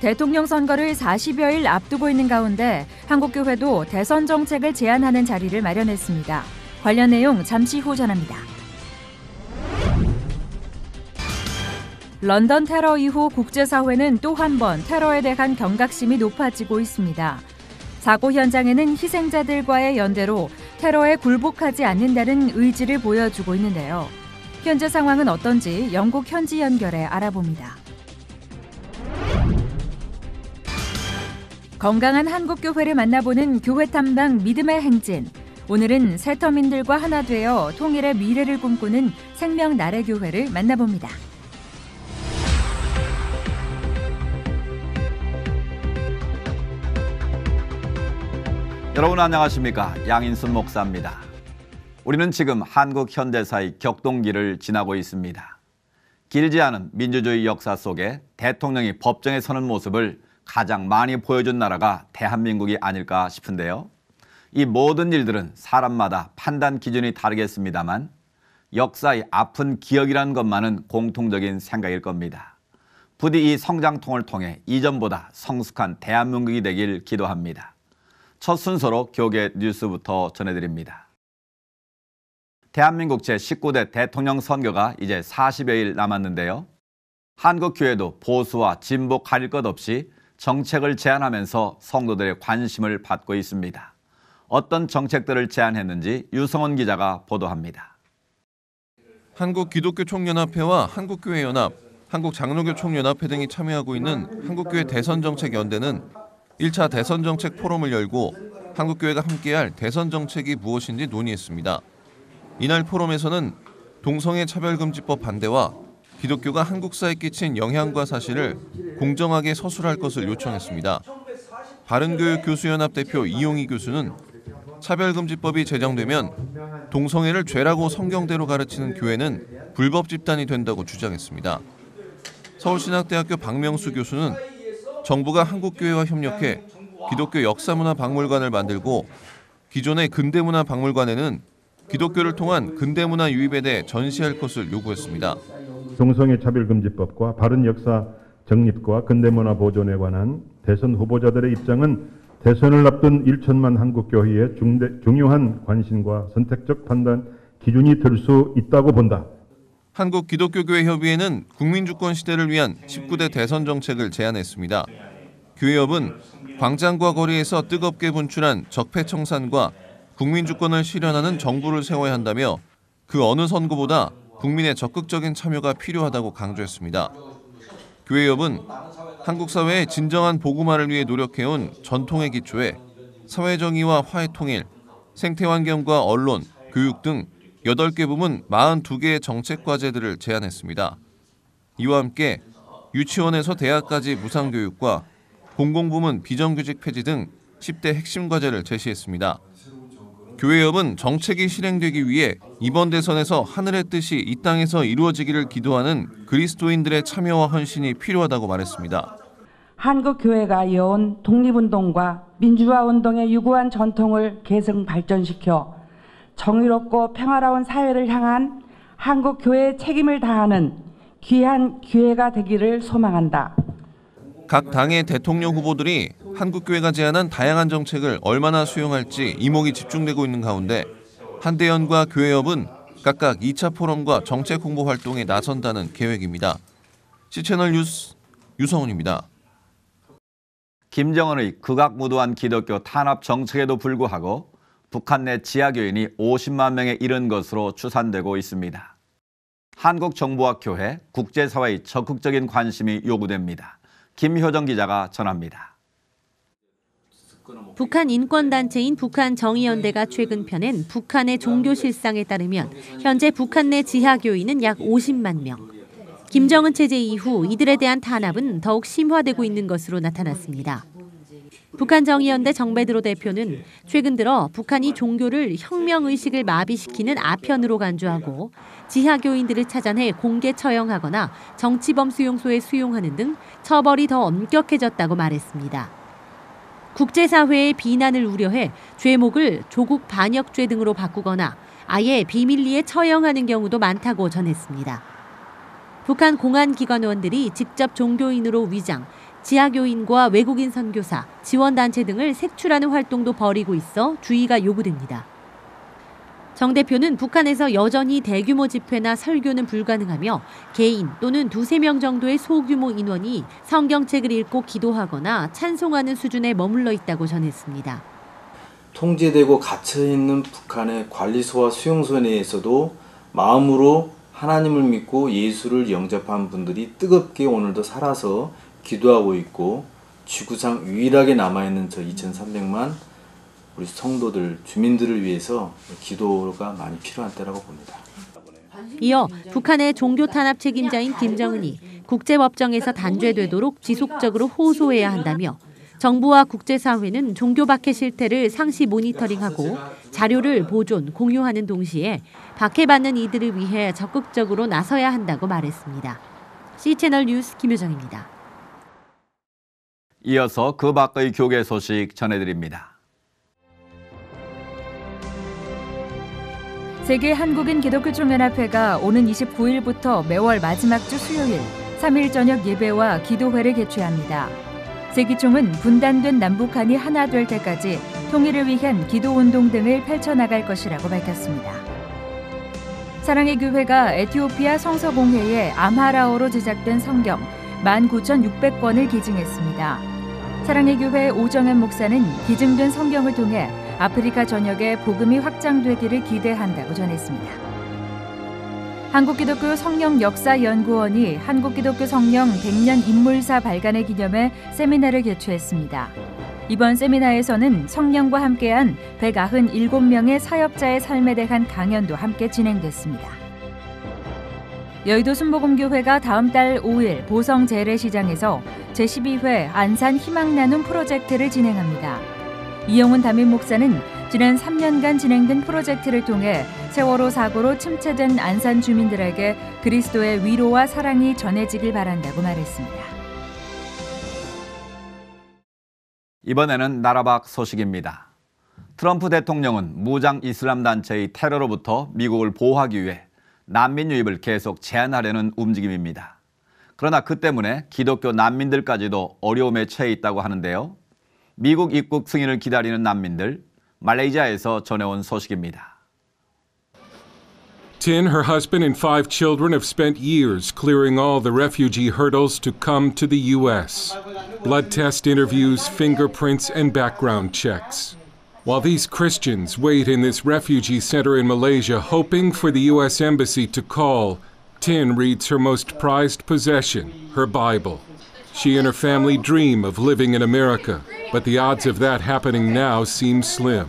대통령 선거를 40여일 앞두고 있는 가운데 한국교회도 대선 정책을 제안하는 자리를 마련했습니다. 관련 내용 잠시 후 전합니다. 런던 테러 이후 국제사회는 또 한 번 테러에 대한 경각심이 높아지고 있습니다. 사고 현장에는 희생자들과의 연대로 테러에 굴복하지 않는다는 의지를 보여주고 있는데요. 현재 상황은 어떤지 영국 현지 연결해 알아봅니다. 건강한 한국교회를 만나보는 교회 탐방 믿음의 행진. 오늘은 새터민들과 하나 되어 통일의 미래를 꿈꾸는 생명나래교회를 만나봅니다. 여러분 안녕하십니까? 양인순 목사입니다. 우리는 지금 한국 현대사의 격동기를 지나고 있습니다. 길지 않은 민주주의 역사 속에 대통령이 법정에 서는 모습을 가장 많이 보여준 나라가 대한민국이 아닐까 싶은데요. 이 모든 일들은 사람마다 판단 기준이 다르겠습니다만 역사의 아픈 기억이라는 것만은 공통적인 생각일 겁니다. 부디 이 성장통을 통해 이전보다 성숙한 대한민국이 되길 기도합니다. 첫 순서로 교계 뉴스부터 전해드립니다. 대한민국 제19대 대통령 선거가 이제 40여일 남았는데요. 한국교회도 보수와 진보 가릴 것 없이 정책을 제안하면서 성도들의 관심을 받고 있습니다. 어떤 정책들을 제안했는지 유성원 기자가 보도합니다. 한국기독교총연합회와 한국교회연합, 한국장로교총연합회 등이 참여하고 있는 한국교회 대선정책연대는 1차 대선정책 포럼을 열고 한국교회가 함께할 대선정책이 무엇인지 논의했습니다. 이날 포럼에서는 동성애 차별금지법 반대와 기독교가 한국사에 끼친 영향과 사실을 공정하게 서술할 것을 요청했습니다. 바른교육교수연합 대표 이용희 교수는 차별금지법이 제정되면 동성애를 죄라고 성경대로 가르치는 교회는 불법 집단이 된다고 주장했습니다. 서울신학대학교 박명수 교수는 정부가 한국교회와 협력해 기독교 역사문화박물관을 만들고 기존의 근대문화박물관에는 기독교를 통한 근대문화 유입에 대해 전시할 것을 요구했습니다. 동성애 차별금지법과 바른 역사 정립과 근대문화 보존에 관한 대선 후보자들의 입장은 대선을 앞둔 1천만 한국교회의 중요한 관심과 선택적 판단 기준이 될 수 있다고 본다. 한국기독교교회협의회는 국민주권 시대를 위한 19대 대선 정책을 제안했습니다. 교회협은 광장과 거리에서 뜨겁게 분출한 적폐청산과 국민주권을 실현하는 정부를 세워야 한다며 그 어느 선거보다 국민의 적극적인 참여가 필요하다고 강조했습니다. 교회협은 한국 사회의 진정한 복음화를 위해 노력해온 전통의 기초에 사회정의와 화해통일, 생태환경과 언론, 교육 등 8개 부문 42개의 정책 과제들을 제안했습니다. 이와 함께 유치원에서 대학까지 무상교육과 공공부문 비정규직 폐지 등 10대 핵심 과제를 제시했습니다. 교회협은 정책이 실행되기 위해 이번 대선에서 하늘의 뜻이 이 땅에서 이루어지기를 기도하는 그리스도인들의 참여와 헌신이 필요하다고 말했습니다. 한국교회가 이어온 독립운동과 민주화운동의 유구한 전통을 계승 발전시켜 정의롭고 평화로운 사회를 향한 한국교회의 책임을 다하는 귀한 기회가 되기를 소망한다. 각 당의 대통령 후보들이 한국교회가 제안한 다양한 정책을 얼마나 수용할지 이목이 집중되고 있는 가운데 한대연과 교회협은 각각 2차 포럼과 정책 홍보 활동에 나선다는 계획입니다. C채널 뉴스 유성훈입니다. 김정은의 극악무도한 기독교 탄압 정책에도 불구하고 북한 내 지하교인이 50만 명에 이른 것으로 추산되고 있습니다. 한국 정부와 교회, 국제사회의 적극적인 관심이 요구됩니다. 김효정 기자가 전합니다. 북한 인권단체인 북한정의연대가 최근 펴낸 북한의 종교 실상에 따르면 현재 북한 내 지하교인은 약 50만 명. 김정은 체제 이후 이들에 대한 탄압은 더욱 심화되고 있는 것으로 나타났습니다. 북한정의연대 정배드로 대표는 최근 들어 북한이 종교를 혁명의식을 마비시키는 아편으로 간주하고 지하교인들을 찾아내 공개 처형하거나 정치범 수용소에 수용하는 등 처벌이 더 엄격해졌다고 말했습니다. 국제사회의 비난을 우려해 죄목을 조국 반역죄 등으로 바꾸거나 아예 비밀리에 처형하는 경우도 많다고 전했습니다. 북한 공안기관원들이 직접 종교인으로 위장, 지하교인과 외국인 선교사, 지원단체 등을 색출하는 활동도 벌이고 있어 주의가 요구됩니다. 정 대표는 북한에서 여전히 대규모 집회나 설교는 불가능하며 개인 또는 2-3명 정도의 소규모 인원이 성경책을 읽고 기도하거나 찬송하는 수준에 머물러 있다고 전했습니다. 통제되고 갇혀있는 북한의 관리소와 수용소 내에서도 마음으로 하나님을 믿고 예수를 영접한 분들이 뜨겁게 오늘도 살아서 기도하고 있고 지구상 유일하게 남아있는 저 2,300만 우리 성도들, 주민들을 위해서 기도가 많이 필요한 때라고 봅니다. 이어 북한의 종교 탄압 책임자인 김정은이 국제법정에서 단죄되도록 지속적으로 호소해야 한다며 정부와 국제사회는 종교 박해 실태를 상시 모니터링하고 자료를 보존, 공유하는 동시에 박해받는 이들을 위해 적극적으로 나서야 한다고 말했습니다. C채널 뉴스 김효정입니다. 이어서 그 밖의 교계 소식 전해드립니다. 세계 한국인 기독교 총연합회가 오는 29일부터 매월 마지막 주 수요일 3일 저녁 예배와 기도회를 개최합니다. 세기총은 분단된 남북한이 하나 될 때까지 통일을 위한 기도운동 등을 펼쳐나갈 것이라고 밝혔습니다. 사랑의 교회가 에티오피아 성서공회에 암하라어로 제작된 성경 19,600권을 기증했습니다. 사랑의 교회 오정현 목사는 기증된 성경을 통해 아프리카 전역에 복음이 확장되기를 기대한다고 전했습니다. 한국기독교 성령역사연구원이 한국기독교 성령 100년 인물사 발간을 기념해 세미나를 개최했습니다. 이번 세미나에서는 성령과 함께한 197명의 사역자의 삶에 대한 강연도 함께 진행됐습니다. 여의도 순복음교회가 다음 달 5일 보성 재래시장에서 제12회 안산 희망나눔 프로젝트를 진행합니다. 이영훈 담임 목사는 지난 3년간 진행된 프로젝트를 통해 세월호 사고로 침체된 안산 주민들에게 그리스도의 위로와 사랑이 전해지길 바란다고 말했습니다. 이번에는 나라 밖 소식입니다. 트럼프 대통령은 무장 이슬람 단체의 테러로부터 미국을 보호하기 위해 난민 유입을 계속 제한하려는 움직임입니다. 그러나 그 때문에 기독교 난민들까지도 어려움에 처해 있다고 하는데요. 미국 입국 승인을 기다리는 난민들, 말레이시아에서 전해온 소식입니다. Tin, her husband, and 5 children have spent years clearing all the refugee hurdles to come to the U.S. Blood test interviews, fingerprints, and background checks. While these Christians wait in this refugee center in Malaysia hoping for the U.S. Embassy to call, Tin reads her most prized possession, her Bible. She and her family dream of living in America, but the odds of that happening now seem slim.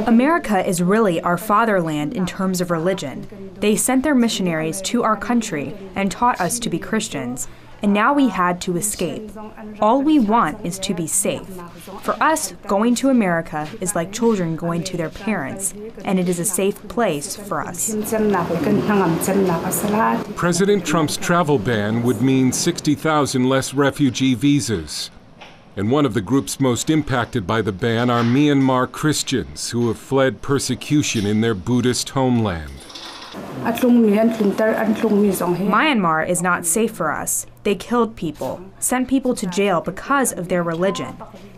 America is really our fatherland in terms of religion. They sent their missionaries to our country and taught us to be Christians, and now we had to escape. All we want is to be safe. For us, going to America is like children going to their parents, and it is a safe place for us. President Trump's travel ban would mean 60,000 less refugee visas. And one of the groups most impacted by the ban are Myanmar Christians who have fled persecution in their Buddhist homeland. Myanmar is not safe for us. They killed people, sent people to jail because of their religion.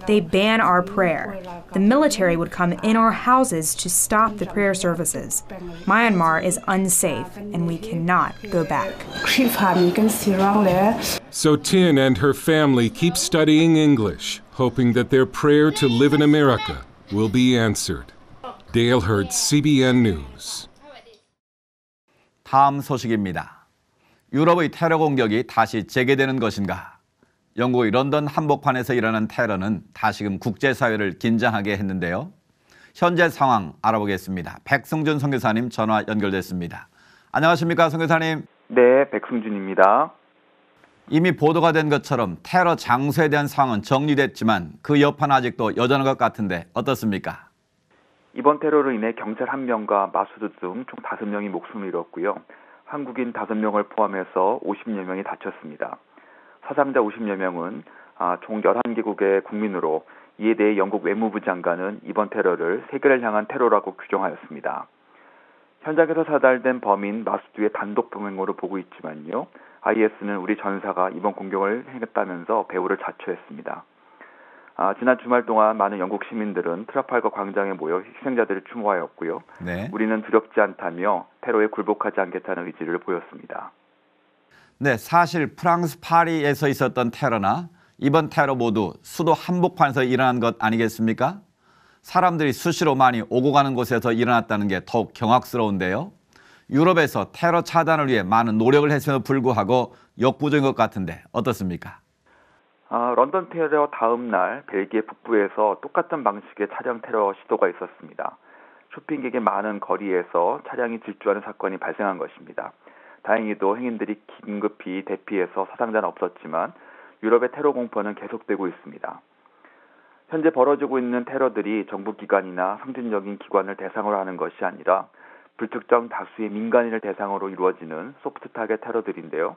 They ban our prayer. The military would come in our houses to stop the prayer services. Myanmar is unsafe, and we cannot go back. So Tin and her family keep studying English, hoping that their prayer to live in America will be answered. Dale Hurd, CBN News. 다음 소식입니다. 유럽의 테러 공격이 다시 재개되는 것인가? 영국의 런던 한복판에서 일어난 테러는 다시금 국제사회를 긴장하게 했는데요. 현재 상황 알아보겠습니다. 백승준 선교사님 전화 연결됐습니다. 안녕하십니까, 선교사님? 네, 백승준입니다. 이미 보도가 된 것처럼 테러 장소에 대한 상황은 정리됐지만 그 여파는 아직도 여전한 것 같은데 어떻습니까? 이번 테러로 인해 경찰 1명과 마수드 등 총 5명이 목숨을 잃었고요. 한국인 5명을 포함해서 50여 명이 다쳤습니다. 사상자 50여 명은 총 11개국의 국민으로 이에 대해 영국 외무부 장관은 이번 테러를 세계를 향한 테러라고 규정하였습니다. 현장에서 사달된 범인 마수드의 단독 병행으로 보고 있지만요. IS는 우리 전사가 이번 공격을 행했다면서 배후를 자초했습니다. 지난 주말 동안 많은 영국 시민들은 트라팔거 광장에 모여 희생자들을 추모하였고요. 네. 우리는 두렵지 않다며 테러에 굴복하지 않겠다는 의지를 보였습니다. 네, 사실 프랑스 파리에서 있었던 테러나 이번 테러 모두 수도 한복판에서 일어난 것 아니겠습니까? 사람들이 수시로 많이 오고 가는 곳에서 일어났다는 게 더욱 경악스러운데요. 유럽에서 테러 차단을 위해 많은 노력을 했음에도 불구하고 역부족인 것 같은데 어떻습니까? 런던 테러 다음 날 벨기에 북부에서 똑같은 방식의 차량 테러 시도가 있었습니다. 쇼핑객의 많은 거리에서 차량이 질주하는 사건이 발생한 것입니다. 다행히도 행인들이 긴급히 대피해서 사상자는 없었지만 유럽의 테러 공포는 계속되고 있습니다. 현재 벌어지고 있는 테러들이 정부기관이나 상징적인 기관을 대상으로 하는 것이 아니라 불특정 다수의 민간인을 대상으로 이루어지는 소프트 타겟 테러들인데요.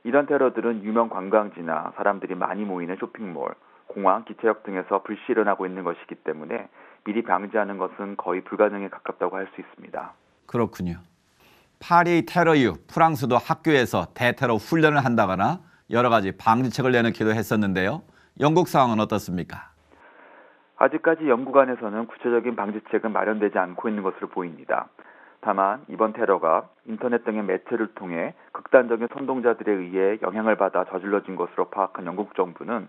이런 테러들은 유명 관광지나 사람들이 많이 모이는 쇼핑몰, 공항, 기차역 등에서 불시 일어나고 있는 것이기 때문에 미리 방지하는 것은 거의 불가능에 가깝다고 할 수 있습니다. 그렇군요. 파리 테러 이후 프랑스도 학교에서 대테러 훈련을 한다거나 여러 가지 방지책을 내놓기도 했었는데요. 영국 상황은 어떻습니까? 아직까지 영국 안에서는 구체적인 방지책은 마련되지 않고 있는 것으로 보입니다. 다만 이번 테러가 인터넷 등의 매체를 통해 극단적인 선동자들에 의해 영향을 받아 저질러진 것으로 파악한 영국 정부는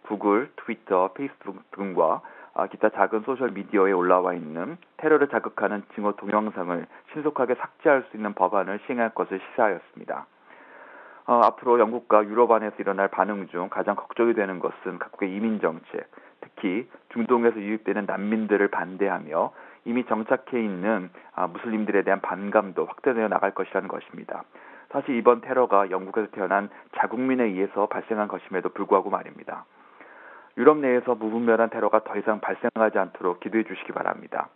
구글, 트위터, 페이스북 등과 기타 작은 소셜미디어에 올라와 있는 테러를 자극하는 징후 동영상을 신속하게 삭제할 수 있는 법안을 시행할 것을 시사하였습니다. 앞으로 영국과 유럽 안에서 일어날 반응 중 가장 걱정이 되는 것은 각국의 이민 정책, 특히 중동에서 유입되는 난민들을 반대하며 이미 정착해 있는 무슬림들에 대한 반감도 확대되어 나갈 것이라는 것입니다. 사실 이번 테러가 영국에서 태어난 자국민에 의해서 발생한 것임에도 불구하고 말입니다. 유럽 내에서 무분별한 테러가 더 이상 발생하지 않도록 기도해 주시기 바랍니다.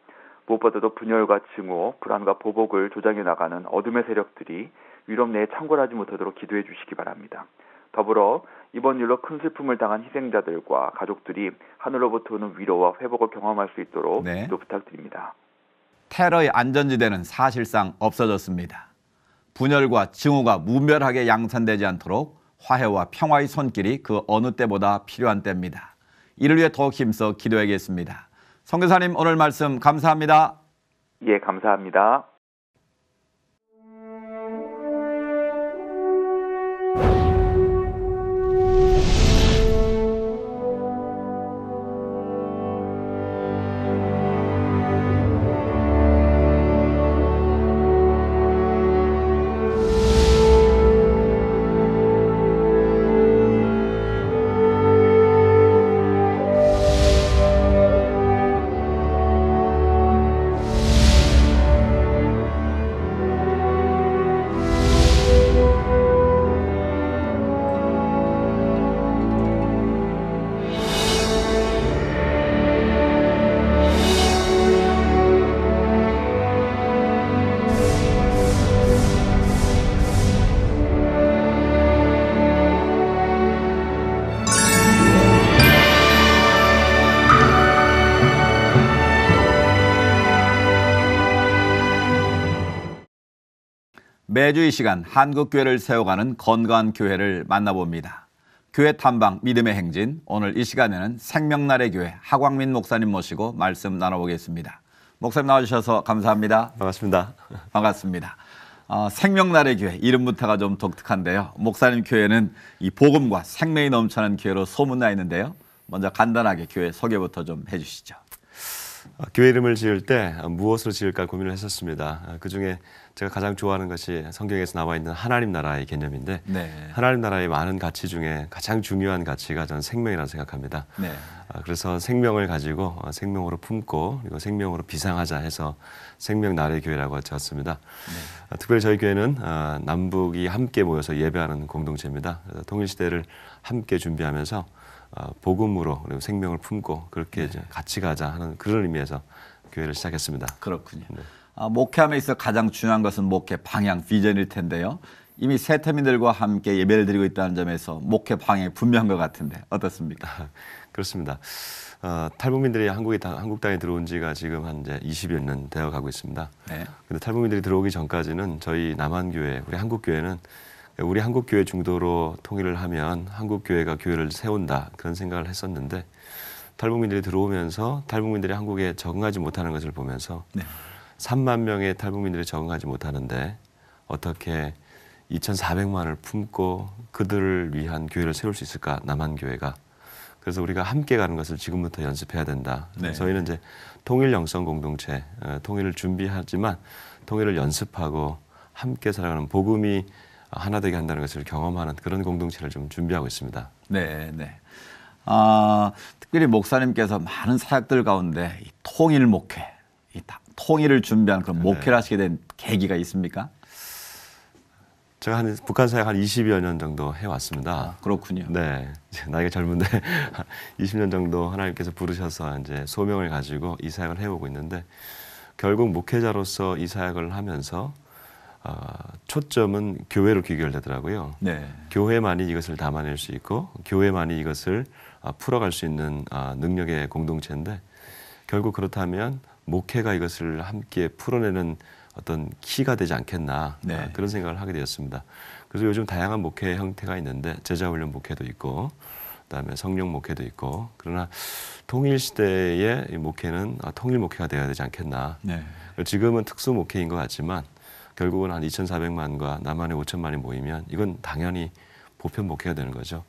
무엇보다도 분열과 증오, 불안과 보복을 조장해 나가는 어둠의 세력들이 유럽 내에 창궐하지 못하도록 기도해 주시기 바랍니다. 더불어 이번 일로 큰 슬픔을 당한 희생자들과 가족들이 하늘로부터 오는 위로와 회복을 경험할 수 있도록 기도 부탁드립니다. 테러의 안전지대는 사실상 없어졌습니다. 분열과 증오가 무분별하게 양산되지 않도록 화해와 평화의 손길이 그 어느 때보다 필요한 때입니다. 이를 위해 더욱 힘써 기도하겠습니다. 선교사님 오늘 말씀 감사합니다. 예, 감사합니다. 매주 이 시간 한국교회를 세워가는 건강한 교회를 만나봅니다. 교회 탐방 믿음의 행진, 오늘 이 시간에는 생명날의 교회 하광민 목사님 모시고 말씀 나눠보겠습니다. 목사님 나와주셔서 감사합니다. 반갑습니다. 반갑습니다. 생명날의 교회, 이름부터가 좀 독특한데요. 목사님 교회는 이 복음과 생명이 넘쳐나는 교회로 소문나 있는데요. 먼저 간단하게 교회 소개부터 좀 해주시죠. 교회 이름을 지을 때 무엇으로 지을까 고민을 했었습니다. 그중에 제가 가장 좋아하는 것이 성경에서 나와 있는 하나님 나라의 개념인데 하나님 나라의 많은 가치 중에 가장 중요한 가치가 저는 생명이라고 생각합니다. 그래서 생명을 가지고 생명으로 품고 그리고 생명으로 비상하자 해서 생명나라의 교회라고 지었습니다. 특별히 저희 교회는 남북이 함께 모여서 예배하는 공동체입니다. 그래서 통일시대를 함께 준비하면서 복음으로 그리고 생명을 품고 그렇게 이제 같이 가자 하는 그런 의미에서 교회를 시작했습니다. 그렇군요. 목회함에 있어 가장 중요한 것은 목회 방향, 비전일 텐데요. 이미 세터민들과 함께 예배를 드리고 있다는 점에서 목회 방향이 분명한 것 같은데 어떻습니까? 그렇습니다. 탈북민들이 한국 땅에 들어온 지가 지금 한 이제 20여 년 되어 가고 있습니다. 근데 탈북민들이 들어오기 전까지는 저희 남한교회, 우리 한국교회는 우리 한국 교회 중도로 통일을 하면 한국 교회가 교회를 세운다 그런 생각을 했었는데 탈북민들이 들어오면서 탈북민들이 한국에 적응하지 못하는 것을 보면서 3만 명의 탈북민들이 적응하지 못하는데 어떻게 2,400만을 품고 그들을 위한 교회를 세울 수 있을까, 남한교회가. 그래서 우리가 함께 가는 것을 지금부터 연습해야 된다. 저희는 이제 통일 영성 공동체, 통일을 준비하지만 통일을 연습하고 함께 살아가는 복음이 하나 되게 한다는 것을 경험하는 그런 공동체를 좀 준비하고 있습니다. 네, 네. 특별히 목사님께서 많은 사역들 가운데 이 통일 목회, 이 통일을 준비하는 그런 목회를 하시게 된 계기가 있습니까? 제가 북한 사역 한 20여 년 정도 해왔습니다. 그렇군요. 네, 나이가 젊은데 20년 정도 하나님께서 부르셔서 이제 소명을 가지고 이 사역을 해오고 있는데 결국 목회자로서 이 사역을 하면서 초점은 교회로 귀결되더라고요. 교회만이 이것을 담아낼 수 있고 교회만이 이것을 풀어갈 수 있는 능력의 공동체인데 결국 그렇다면 목회가 이것을 함께 풀어내는 어떤 키가 되지 않겠나 그런 생각을 하게 되었습니다. 그래서 요즘 다양한 목회 형태가 있는데 제자훈련 목회도 있고 그다음에 성령 목회도 있고 그러나 통일시대의 목회는 통일 목회가 되어야 되지 않겠나. 지금은 특수 목회인 것 같지만 결국은 한 2,400만과 남한의 5천만이 모이면 이건 당연히 보편 목회가 되는 거죠.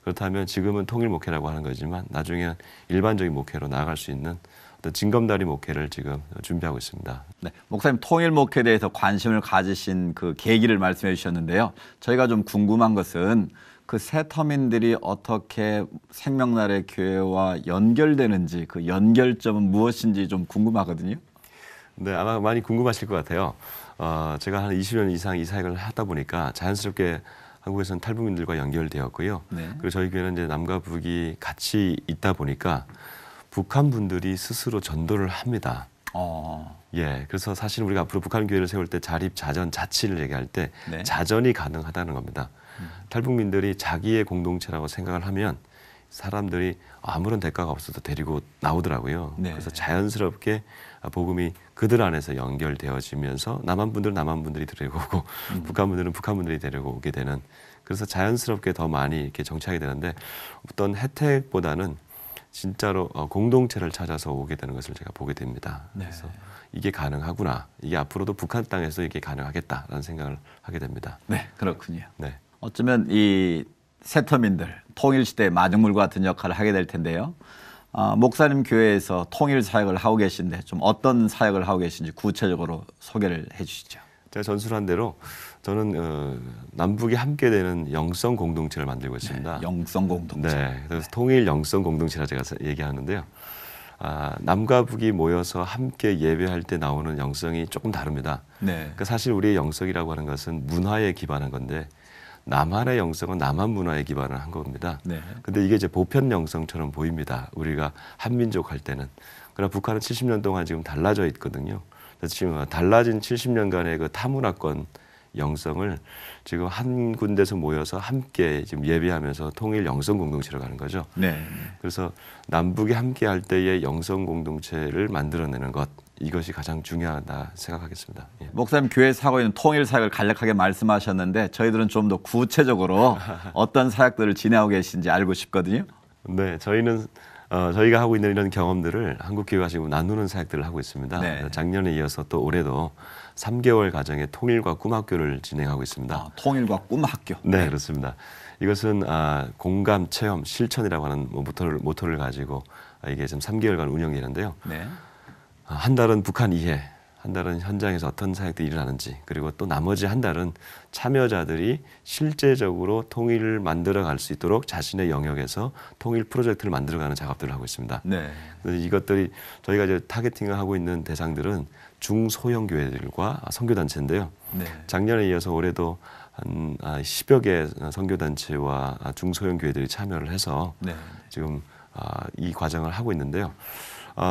그렇다면 지금은 통일 목회라고 하는 거지만 나중에는 일반적인 목회로 나아갈 수 있는 어떤 징검다리 목회를 지금 준비하고 있습니다. 네, 목사님 통일 목회에 대해서 관심을 가지신 그 계기를 말씀해 주셨는데요. 저희가 좀 궁금한 것은 그 세터민들이 어떻게 생명나라의 교회와 연결되는지 그 연결점은 무엇인지 좀 궁금하거든요. 네, 아마 많이 궁금하실 것 같아요. 제가 한 20년 이상 이 사역을 하다 보니까 자연스럽게 한국에서는 탈북민들과 연결되었고요. 그리고 저희 교회는 이제 남과 북이 같이 있다 보니까 북한 분들이 스스로 전도를 합니다. 예, 그래서 사실 우리가 앞으로 북한 교회를 세울 때 자립, 자전, 자치를 얘기할 때 자전이 가능하다는 겁니다. 탈북민들이 자기의 공동체라고 생각을 하면 사람들이 아무런 대가가 없어도 데리고 나오더라고요. 그래서 자연스럽게 복음이 그들 안에서 연결되어지면서 남한 분들은 남한 분들이 데리고 오고 북한 분들은 북한 분들이 데리고 오게 되는, 그래서 자연스럽게 더 많이 이렇게 정착이 되는데 어떤 혜택보다는 진짜로 공동체를 찾아서 오게 되는 것을 제가 보게 됩니다. 그래서 이게 가능하구나. 이게 앞으로도 북한 땅에서 이게 가능하겠다라는 생각을 하게 됩니다. 네, 그렇군요. 어쩌면 이 세터민들, 통일시대의 마중물 같은 역할을 하게 될 텐데요. 목사님 교회에서 통일 사역을 하고 계신데 좀 어떤 사역을 하고 계신지 구체적으로 소개를 해 주시죠. 제가 전수한 대로 저는 남북이 함께 되는 영성 공동체를 만들고 있습니다. 영성 공동체. 네, 그래서 통일 영성 공동체라 제가 얘기하는데요. 남과 북이 모여서 함께 예배할 때 나오는 영성이 조금 다릅니다. 그러니까 사실 우리의 영성이라고 하는 것은 문화에 기반한 건데 남한의 영성은 남한 문화에 기반을 한 겁니다. 근데 이게 이제 보편 영성처럼 보입니다. 우리가 한민족 할 때는. 그러나 북한은 70년 동안 지금 달라져 있거든요. 그래서 지금 달라진 70년간의 그 타문화권 영성을 지금 한 군데서 모여서 함께 지금 예배하면서 통일 영성 공동체로 가는 거죠. 그래서 남북이 함께 할 때의 영성 공동체를 만들어내는 것, 이것이 가장 중요하다 생각하겠습니다. 목사님 교회에서 하고 있는 통일 사역을 간략하게 말씀하셨는데 저희들은 좀 더 구체적으로 어떤 사역들을 진행하고 계신지 알고 싶거든요. 네, 저희는 저희가 하고 있는 이런 경험들을 한국교회가 지금 나누는 사역들을 하고 있습니다. 작년에 이어서 또 올해도 3개월 과정의 통일과 꿈학교를 진행하고 있습니다. 통일과 꿈학교. 네, 그렇습니다. 이것은 공감, 체험, 실천이라고 하는 모토를 가지고 이게 지금 3개월간 운영되는데요. 한 달은 북한 이해, 한 달은 현장에서 어떤 사역들이 일어나는지, 그리고 또 나머지 한 달은 참여자들이 실제적으로 통일을 만들어갈 수 있도록 자신의 영역에서 통일 프로젝트를 만들어가는 작업들을 하고 있습니다. 이것들이 저희가 이제 타겟팅을 하고 있는 대상들은 중소형 교회들과 선교단체인데요. 작년에 이어서 올해도 한 10여 개 선교단체와 중소형 교회들이 참여를 해서 지금 이 과정을 하고 있는데요.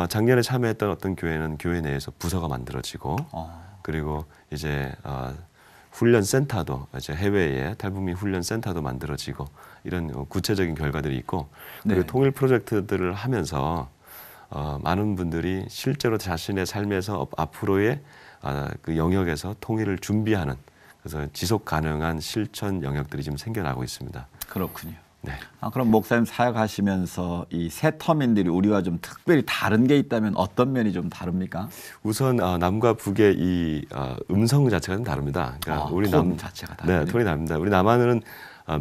작년에 참여했던 어떤 교회는 교회 내에서 부서가 만들어지고 그리고 이제 훈련센터도 이제 해외에 탈북민 훈련센터도 만들어지고 이런 구체적인 결과들이 있고 그리고 통일 프로젝트들을 하면서 많은 분들이 실제로 자신의 삶에서 앞으로의 그 영역에서 통일을 준비하는 그래서 지속 가능한 실천 영역들이 지금 생겨나고 있습니다. 그렇군요. 네. 그럼 목사님 사역하시면서 이 새 터민들이 우리와 좀 특별히 다른 게 있다면 어떤 면이 좀 다릅니까? 우선 남과 북의 이 음성 자체가 좀 다릅니다. 그러니까 우리 톤 자체가 다르군요. 네, 톤이 다릅니다. 우리 남한은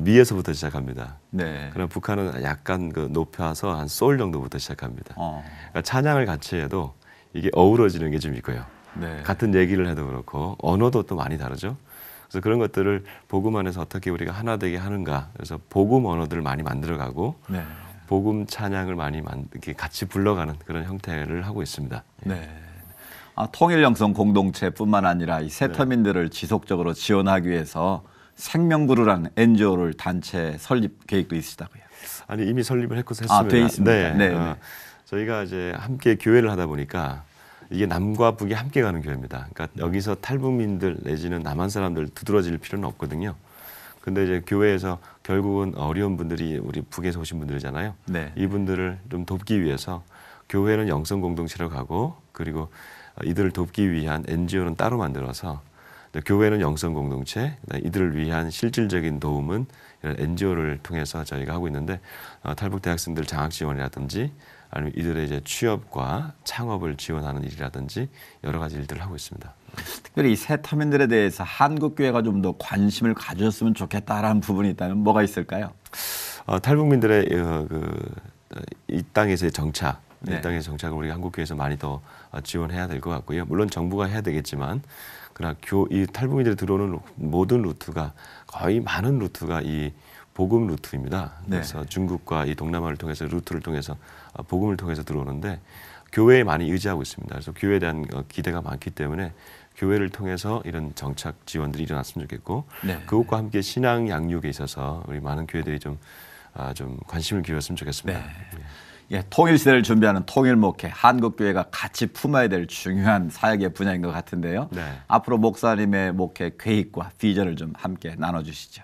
미에서부터 시작합니다. 네. 그럼 북한은 약간 높여서 한 솔 정도부터 시작합니다. 그러니까 찬양을 같이 해도 이게 어우러지는 게 좀 있고요. 네. 같은 얘기를 해도 그렇고 언어도 또 많이 다르죠. 그래서 그런 것들을 복음 안에서 어떻게 우리가 하나 되게 하는가. 그래서 복음 언어들을 많이 만들어가고 네. 복음 찬양을 많이 이렇게 같이 불러가는 그런 형태를 하고 있습니다. 네. 통일 영성 공동체뿐만 아니라 이 새터민들을 지속적으로 지원하기 위해서 생명그루라는 NGO를 단체 설립 계획도 있으시다고요? 아니 이미 설립을 했습니다. 돼 있습니다. 네. 네. 저희가 이제 함께 교회를 하다 보니까 이게 남과 북이 함께 가는 교회입니다. 그러니까 여기서 탈북민들 내지는 남한 사람들 두드러질 필요는 없거든요. 근데 이제 교회에서 결국은 어려운 분들이 우리 북에서 오신 분들이잖아요. 네. 이분들을 좀 돕기 위해서 교회는 영성 공동체로 가고 그리고 이들을 돕기 위한 NGO는 따로 만들어서 교회는 영성 공동체, 이들을 위한 실질적인 도움은 이런 NGO를 통해서 저희가 하고 있는데 탈북 대학생들 장학 지원이라든지 아니면 이들의 이제 취업과 창업을 지원하는 일이라든지 여러 가지 일들을 하고 있습니다. 특별히 이 새터민들에 대해서 한국 교회가 좀 더 관심을 가졌으면 좋겠다라는 부분이 있다면 뭐가 있을까요? 탈북민들의 이 땅에서의 정착, 네. 이 땅의 정착을 우리가 한국 교회에서 많이 더 지원해야 될 것 같고요. 물론 정부가 해야 되겠지만 그러나 이 탈북민들이 들어오는 모든 루트가 거의 많은 루트가 이 복음 루트입니다. 그래서 중국과 이 동남아를 통해서 루트를 통해서 복음을 통해서 들어오는데 교회에 많이 의지하고 있습니다. 그래서 교회에 대한 기대가 많기 때문에 교회를 통해서 이런 정착 지원들이 일어났으면 좋겠고 그것과 함께 신앙 양육에 있어서 우리 많은 교회들이 좀 관심을 기울였으면 좋겠습니다. 예, 통일 시대를 준비하는 통일 목회, 한국 교회가 같이 품어야 될 중요한 사역의 분야인 것 같은데요. 앞으로 목사님의 목회 계획과 비전을 좀 함께 나눠주시죠.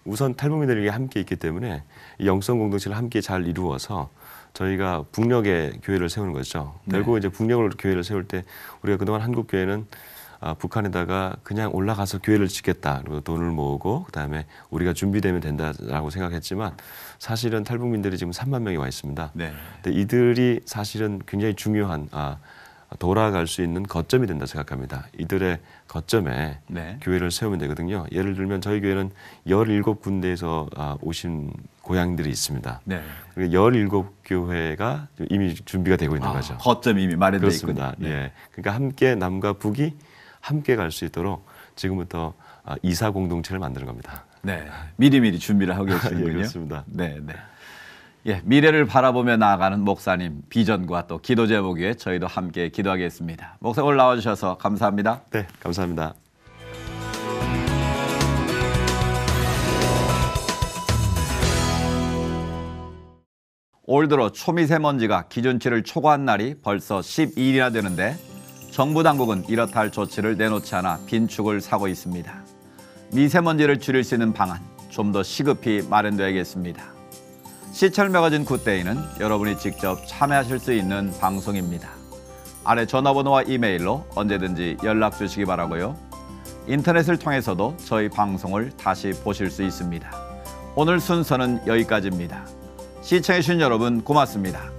우선 탈북민들이 함께 있기 때문에 이 영성 공동체를 함께 잘 이루어서 저희가 북녘에 교회를 세우는 거죠. 결국 이제 북녘으로 교회를 세울 때 우리가 그동안 한국 교회는 북한에다가 그냥 올라가서 교회를 짓겠다. 그리고 돈을 모으고 그다음에 우리가 준비되면 된다라고 생각했지만 사실은 탈북민들이 지금 3만 명이 와 있습니다. 근데 이들이 사실은 굉장히 중요한 돌아갈 수 있는 거점이 된다 생각합니다. 이들의 거점에 교회를 세우면 되거든요. 예를 들면 저희 교회는 17군데에서 오신 고향들이 있습니다. 그러니까 17교회가 이미 준비가 되고 있는 거죠. 거점이 이미 마련되어 있군요. 예. 그러니까 함께 남과 북이 함께 갈 수 있도록 지금부터 이사 공동체를 만드는 겁니다. 미리미리 준비를 하고 계시는군요. 그렇습니다. 예, 미래를 바라보며 나아가는 목사님 비전과 또 기도 제목 위에 저희도 함께 기도하겠습니다. 목사님 오늘 나와주셔서 감사합니다. 네, 감사합니다. 올 들어 초미세먼지가 기준치를 초과한 날이 벌써 12일이나 되는데 정부 당국은 이렇다 할 조치를 내놓지 않아 빈축을 사고 있습니다. 미세먼지를 줄일 수 있는 방안 좀 더 시급히 마련되어야겠습니다. 시철 매거진 굿데이는 여러분이 직접 참여하실 수 있는 방송입니다. 아래 전화번호와 이메일로 언제든지 연락 주시기 바라고요. 인터넷을 통해서도 저희 방송을 다시 보실 수 있습니다. 오늘 순서는 여기까지입니다. 시청해주신 여러분 고맙습니다.